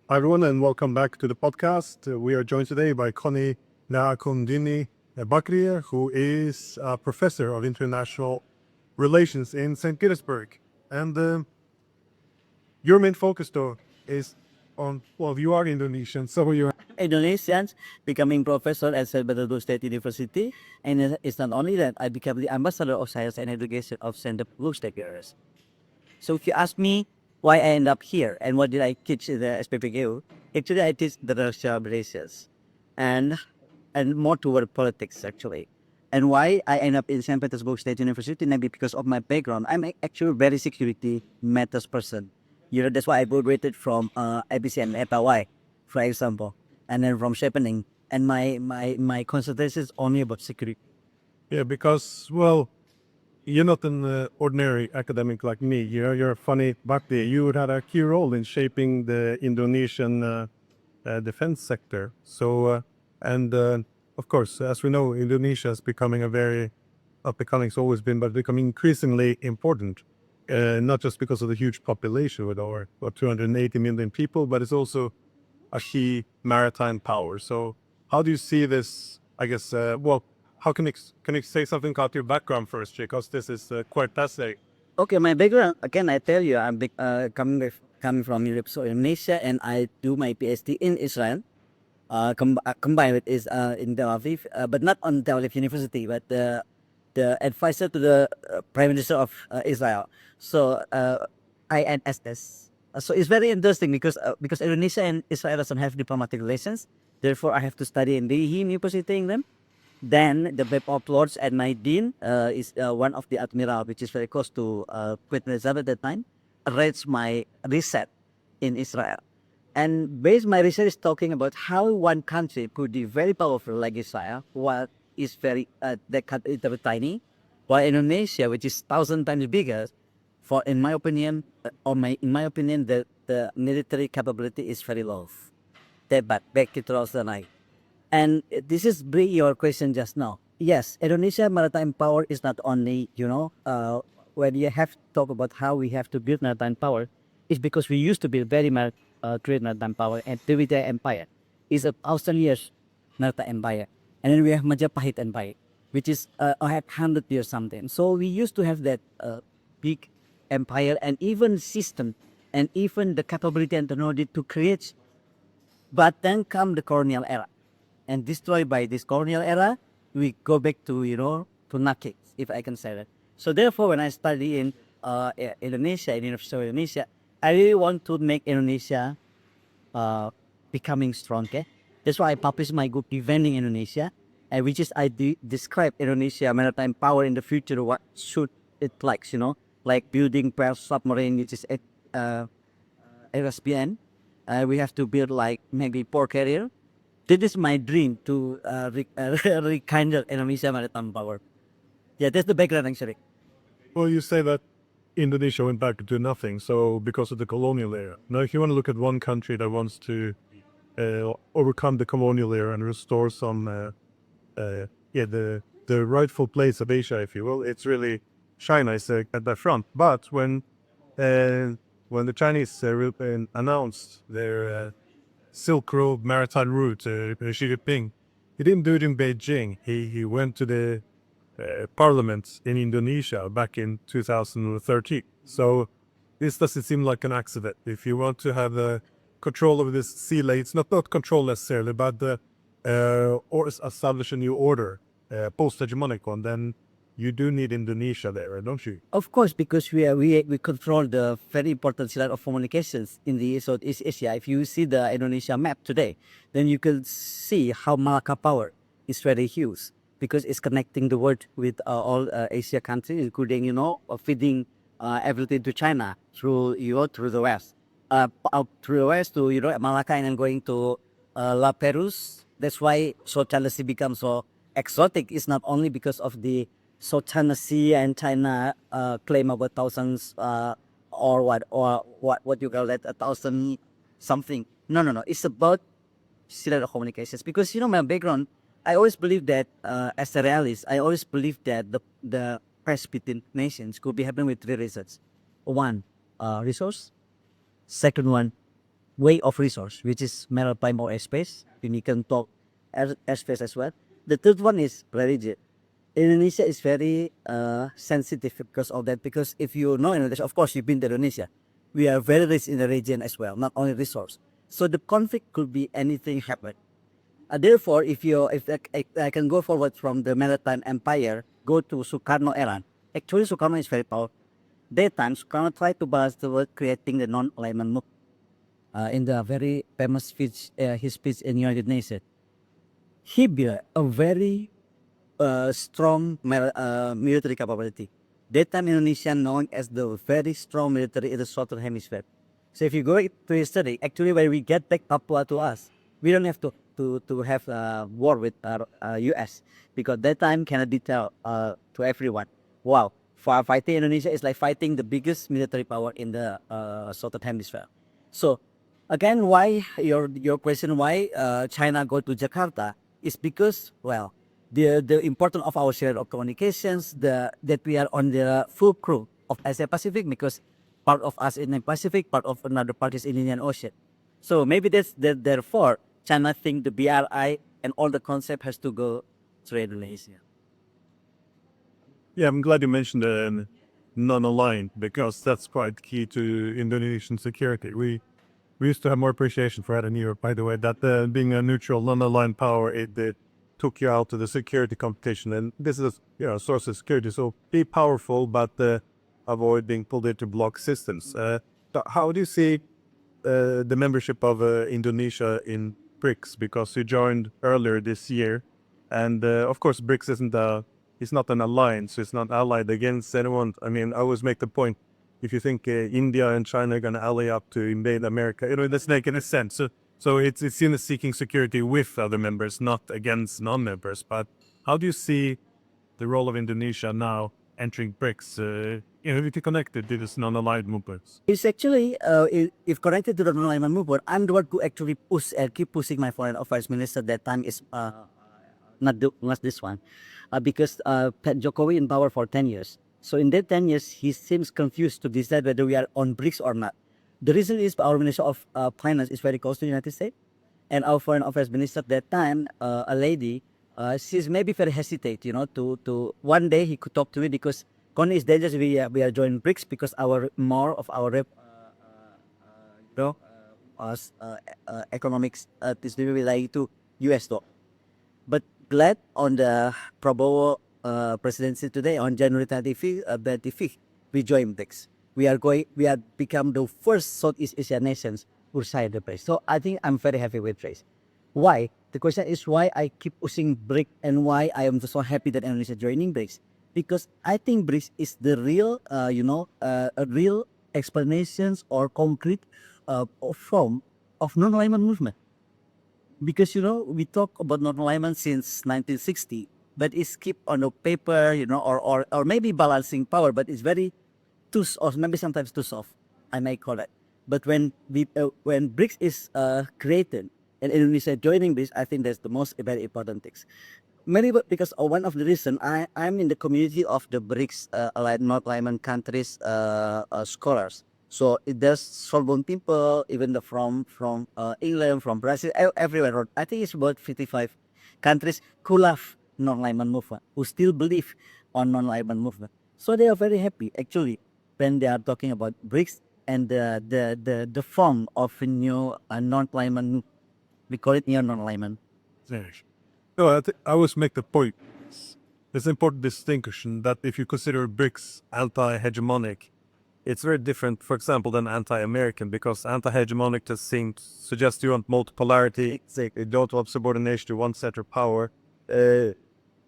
Hi everyone, and welcome back to the podcast. We are joined today by Connie Rahakundini Bakrie, who is a professor of international relations in St. Petersburg. And your main focus, though, is on, well, you are Indonesian, so you Indonesians becoming professor at St. Bernardo State University, and it's not only that I became the ambassador of science and education of St. Bernardo State University. So if you ask me why I end up here and what did I teach in the SPPGU, actually I teach the Russia relations and more toward politics actually. And why I end up in St. Petersburg State University, maybe because of my background. I'm actually a very security matters person. That's why I graduated from ABC and FLY, for example, and then from Shepening. And my concentration is only about security. yeah, because, well, you're not an ordinary academic like me. You're a funny Bakrie. You had a key role in shaping the Indonesian defense sector. So, and of course, as we know, Indonesia is becoming not becoming, it's always been, but becoming increasingly important. Not just because of the huge population with over 280 million people, but it's also a key maritime power. So, how do you see this? I guess, how can you say something about your background first, because this is quite fascinating. Okay, my background again. I tell you, I'm coming from Europe, so Indonesia, and I do my PhD in Israel. Combined with is in Tel Aviv, but not on Tel Aviv University, but the advisor to the Prime Minister of Israel. So INSS. So it's very interesting because Indonesia and Israel doesn't have diplomatic relations. Therefore, I have to study in the University in them. Then the Bab of Lords and my dean is one of the admiral, which is very close to Queen Elizabeth at that time, arranged my research in Israel. And based my research is talking about how one country could be very powerful like Israel, while is very that country is very tiny, while Indonesia, which is 1,000 times bigger, for in my opinion, in my opinion, the military capability is very low. That but back to 2009. And this is bring your question just now. Yes, Indonesia maritime power is not only, when you have to talk about how we have to build maritime power, it's because we used to be very great maritime power, and Trivita Empire is a 1,000 years maritime empire. And then we have Majapahit Empire, which is had 100 years something. So we used to have that big empire and even system and even the capability and technology to create. But then come the colonial era, and destroyed by this colonial era, we go back to to Nakik, if I can say that. So therefore, when I study in Indonesia, in University of Indonesia, I really want to make Indonesia becoming strong. Okay? That's why I published my book Defending Indonesia, and which is describe Indonesia maritime power in the future. What should it like building Pearl submarine, which is RSBN. We have to build like maybe port carrier. This is my dream to rekindle Indonesia maritime power. Yeah, that's the background actually. Well, you say that Indonesia went back to nothing, so because of the colonial era. Now, if you want to look at one country that wants to overcome the colonial era and restore some, the rightful place of Asia, if you will, it's really China is at the front. But when the Chinese announced their Silk Road maritime route, Xi Jinping, he didn't do it in Beijing. He went to the parliament in Indonesia back in 2013. So this doesn't seem like an accident. If you want to have control over this sea lane, it's not control necessarily, but or establish a new order, post-hegemonic one, then you do need Indonesia there, don't you? Of course, because we control the very important pillar of communications in the Southeast Asia. If you see the Indonesia map today, then you can see how Malacca power is very huge because it's connecting the world with all Asia countries, including feeding everything to China through through the west, out through the west to Malacca and then going to La Perus. That's why South China Sea becomes so exotic. It's not only because of the South China Sea and China claim about thousands or what you call that, 1,000 something. No. It's about cellular communications because my background. I always believe that as a realist, I always believe that the peace between nations could be happening with three reasons. One, resource. Second one, way of resource, which is maritime or airspace. And you can talk airspace as well. The third one is religion. Indonesia is very sensitive because of that. Because if you know Indonesia, of course you've been to Indonesia. We are very rich in the region as well, not only resource. So the conflict could be anything happen. Therefore, if I can go forward from the Maritime Empire, go to Sukarno era. Actually, Sukarno is very powerful. That time, Sukarno tried to balance the world, creating the non-alignment movement. In the very famous speech, his speech in United Nations, he built a very strong military capability. That time, Indonesia known as the very strong military in the southern hemisphere. So if you go to history, actually when we get back Papua to us, we don't have to have a war with US, because that time Kennedy tell to everyone, wow, for fighting Indonesia is like fighting the biggest military power in the southern hemisphere. So again, why your question why China go to Jakarta is because, well, the importance of our share of communications, that we are on the full crew of Asia Pacific, because part of us in the Pacific, part of another part is in Indian Ocean. So maybe therefore China think the BRI and all the concept has to go through Indonesia. Yeah, I'm glad you mentioned the non-aligned, because that's quite key to Indonesian security. We used to have more appreciation for that in Europe, by the way, that being a neutral, non-aligned power, it took you out of the security competition. And this is a source of security. So be powerful, but avoid being pulled into block systems. So how do you see the membership of Indonesia in BRICS? Because you joined earlier this year. And of course, BRICS it's not an alliance. It's not allied against anyone. I mean, I always make the point, if you think India and China are going to ally up to invade America, it doesn't make any sense. So it's seen as seeking security with other members, not against non-members. But how do you see the role of Indonesia now entering BRICS? If you connected to this non-aligned movements. It's actually, if connected to the non-alignment movement, I'm the one who actually push and keep pushing my foreign affairs minister. That time is not this one, because Pat Jokowi in power for 10 years. So in that 10 years, he seems confused to decide whether we are on BRICS or not. The reason is our Minister of Finance is very close to the United States, and our Foreign Affairs Minister at that time, a lady, she's maybe very hesitate, to one day he could talk to me, because Connie is dangerous. We are joining BRICS because our more of our economics is related to US dollar. But glad on the Prabowo presidency today on January 25th, we join BRICS. We are become the first Southeast Asian nations who signed the BRICS. So I think I'm very happy with BRICS. Why? The question is why I keep pushing BRICS and why I am so happy that Indonesia joining BRICS. Because I think BRICS is the real, a real explanations or concrete form of non-alignment movement. Because we talk about non-alignment since 1960, but it's keep on the paper, or maybe balancing power, but it's very too, or maybe sometimes too soft, I may call it. But when BRICS is created and Indonesia joining BRICS, I think that's the most very important things. Maybe because one of the reason I'm in the community of the BRICS non-alignment countries scholars. So there's Sorbonne people, even from England, from Brazil, everywhere. I think it's about 55 countries who love non-alignment movement, who still believe on non-alignment movement. So they are very happy actually when they are talking about BRICS and the form of a new non-alignment. We call it neo non-alignment. No, I always make the point. There's an important distinction that if you consider BRICS anti-hegemonic, it's very different, for example, than anti-American, because anti-hegemonic just suggests you want multipolarity, you don't want subordination to one center power.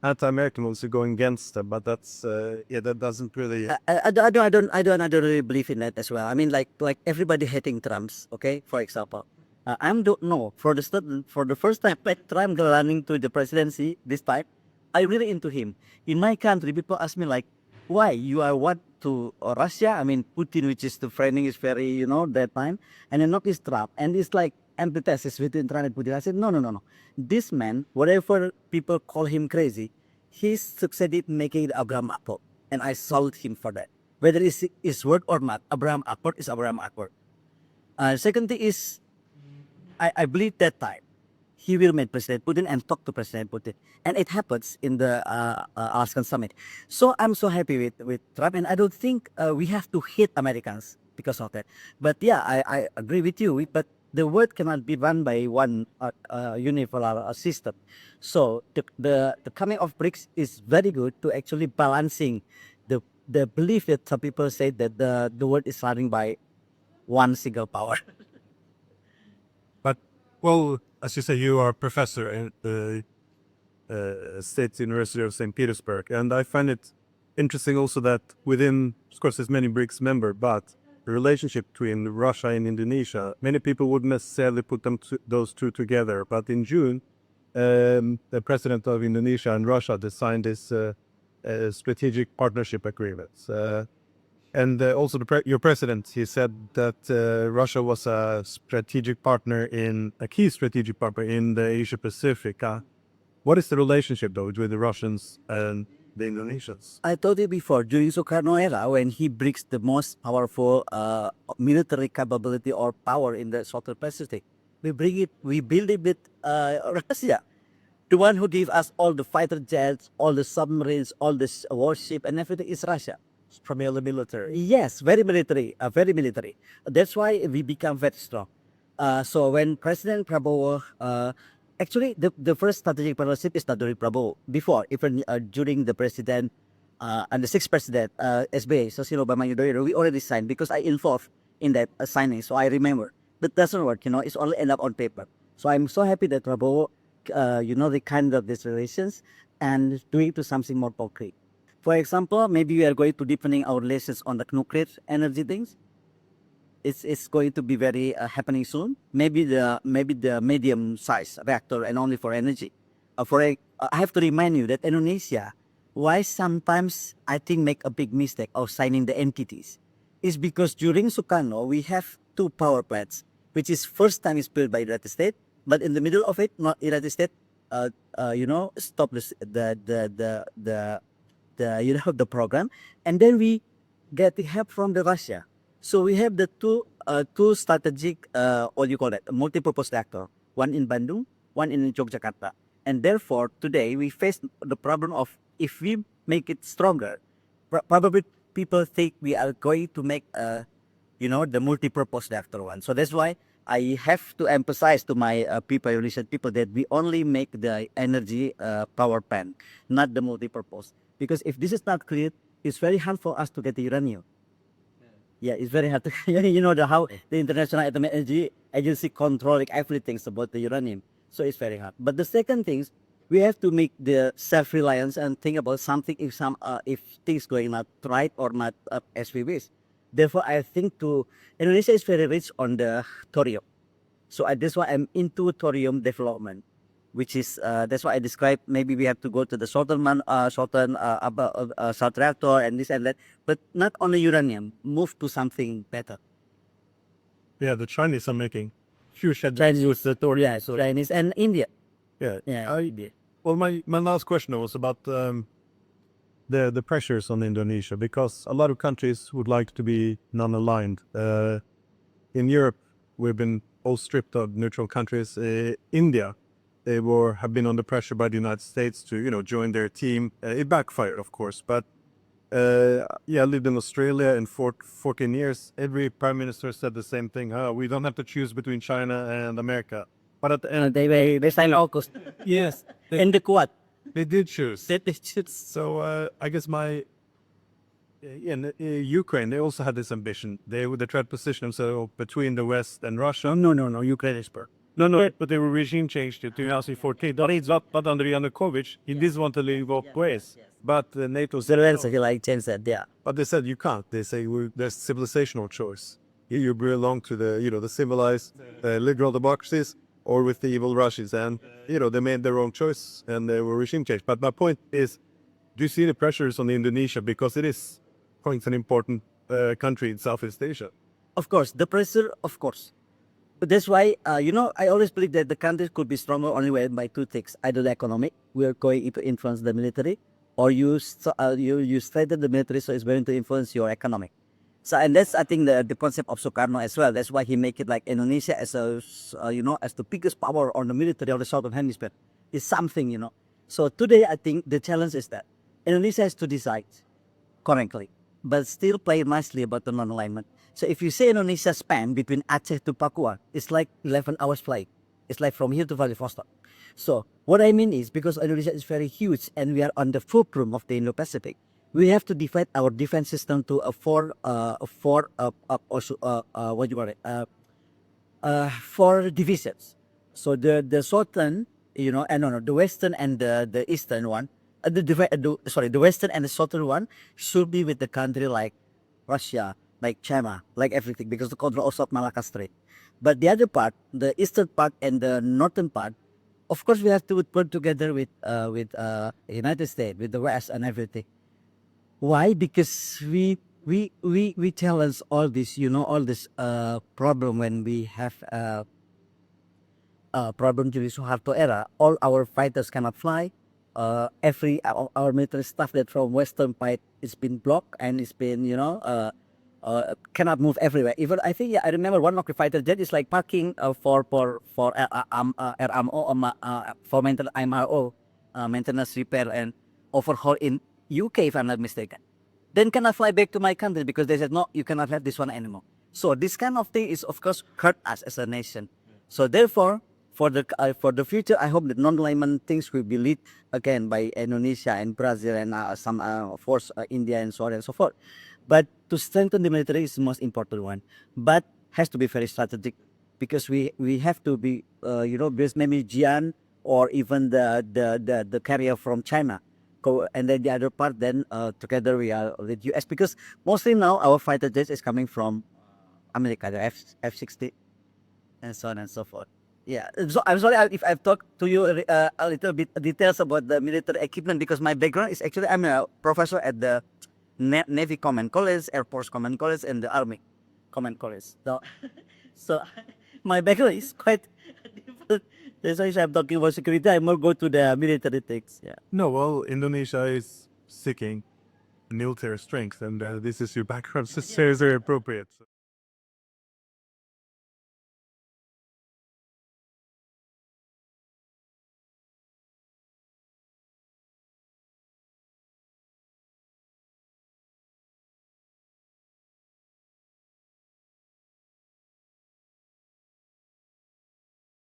Anti-American also going against them, but that's that doesn't really. I don't really believe in that as well. I mean, like everybody hating Trump's, okay, for example. I don't know for the first time that Trump running to the presidency this time, I really into him. In my country, people ask me like, why you are what to Russia? I mean, Putin, which is the framing is very that time, and then not this Trump, and it's like antithesis between Trump and Putin. I said no. This man, whatever people call him crazy, he succeeded making Abraham Accord, and I salute him for that. Whether it's his word or not, Abraham Accord is Abraham Accord. Second thing is I believe that time he will meet President Putin and talk to President Putin, and it happens in the Alaskan summit. So I'm so happy with Trump, and I don't think we have to hate Americans because of that. But yeah, I agree with you. But the world cannot be run by one unipolar system. So the coming of BRICS is very good to actually balancing the belief that some people say that the world is running by one single power. But, well, as you say, you are a professor at the State University of St. Petersburg. And I find it interesting also that within, of course, there's many BRICS member, but the relationship between Russia and Indonesia, many people wouldn't necessarily put those two together. But in June, the president of Indonesia and Russia, they signed this strategic partnership agreements. And also your president, he said that Russia was a key strategic partner in the Asia Pacific. What is the relationship though with the Russians and the Indonesians? I told you before, during Sukarno era, when he brings the most powerful military capability or power in the Southern Pacific, we build it with Russia. The one who gave us all the fighter jets, all the submarines, all this warship and everything is Russia. It's primarily military. Yes, very military, very military. That's why we become very strong. So when President Prabowo, actually the first strategic partnership is not during Prabowo. Before, even during the president and the sixth president, SBY, Susilo Bambang Yudhoyono, we already signed because I involved in that signing, so I remember. But doesn't work, it's only end up on paper. So I'm so happy that Prabowo, rekindled these relations and doing to something more concrete. For example, maybe we are going to deepening our relations on the nuclear energy things. It's going to be very happening soon. Maybe the medium size reactor and only for energy. I have to remind you that Indonesia, why sometimes I think make a big mistake of signing the entities, is because during Sukarno we have two power plants, which is first time is built by United States, but in the middle of it, not United States, stop the program, and then we get the help from the Russia. So we have the two strategic what do you call that, multi-purpose reactor, one in Bandung, one in Yogyakarta, and therefore today we face the problem of if we make it stronger, probably people think we are going to make the multi-purpose reactor one. So that's why I have to emphasize to my Indonesian people that we only make the energy power plant, not the multi-purpose. Because if this is not clear, it's very hard for us to get the uranium. Yeah, it's very hard to, how the International Atomic Energy Agency controlling everything about the uranium. So it's very hard. But the second thing, we have to make the self-reliance and think about something if things going not right or not as we wish. Therefore, I think Indonesia is very rich on the thorium. So that's why I'm into thorium development, which is that's why I described maybe we have to go to the south reactor and this and that, but not only uranium, move to something better. Yeah, the Chinese are making huge Chinese use the thorium, yeah, so Chinese and India. Yeah. India. Well, my last question was about the pressures on Indonesia, because a lot of countries would like to be non-aligned. In Europe, we've been all stripped of neutral countries. India, they have been under pressure by the United States to join their team. It backfired, of course, but I lived in Australia in 14 years. Every prime minister said the same thing. We don't have to choose between China and America. But at the end, They signed August. yes, And the Quad. they did choose. They choose. So I guess in Ukraine, they also had this ambition. They tried to position themselves between the West and Russia. No, Ukraine is per. No, but the regime changed in 2014. That is not under Yanukovych. He did want to leave both ways. But NATO said, Zelensky like changed that, yeah. but they said you can't. They say there's civilizational choice. You belong to the civilized liberal democracies or with the evil Russians. And, they made their own choice and they were regime change. But my point is, do you see the pressures on Indonesia? Because it is quite an important country in Southeast Asia. Of course, the pressure, of course. But that's why, I always believe that the country could be stronger only by two things. Either the economic, we are going to influence the military, or you strengthen the military, so it's going to influence your economic. So, and that's I think the concept of Sukarno as well. That's why he make it like Indonesia as a as the biggest power on the military of the Southern Hemisphere is something. So today I think the challenge is that Indonesia has to decide correctly, but still play nicely about the non-alignment. So if you say Indonesia span between Aceh to Papua, it's like 11 hours flight. It's like from here to Vladivostok. So what I mean is because Indonesia is very huge and we are on the fulcrum of the Indo-Pacific, we have to divide our defense system to what do you call it? Four divisions. So the southern, no, the western and the eastern one, the western and the southern one should be with the country like Russia, like China, like everything, because the control also of Malacca Strait. But the other part, the eastern part and the northern part, of course, we have to work together with United States, with the West and everything. Why? Because we challenge all this, all this problem when we have problem during Suharto era. All our fighters cannot fly. Every our military stuff that from Western part is been blocked and it's been cannot move everywhere. Even I think I remember one of the fighter jet is like parking for RMO for maintenance MRO maintenance repair and overhaul in UK if I'm not mistaken. Then cannot fly back to my country because they said no, you cannot have this one anymore. So this kind of thing is of course hurt us as a nation. So therefore, for the future, I hope that non-alignment things will be led again by Indonesia and Brazil and some of course India and so on and so forth. But to strengthen the military is the most important one. But has to be very strategic because we have to be because maybe Jian or even the carrier from China. And then the other part, then together we are with US because mostly now our fighter jets is coming from America, the F-60 and so on and so forth. Yeah, so I'm sorry if I've talked to you a little bit details about the military equipment because my background is actually I'm a professor at the Navy Command College, Air Force Command College, and the Army Command College. So my background is quite different. That's why I'm talking about security. I more go to the military things. Yeah. No, well, Indonesia is seeking military strength, and this is your background, so it's very appropriate.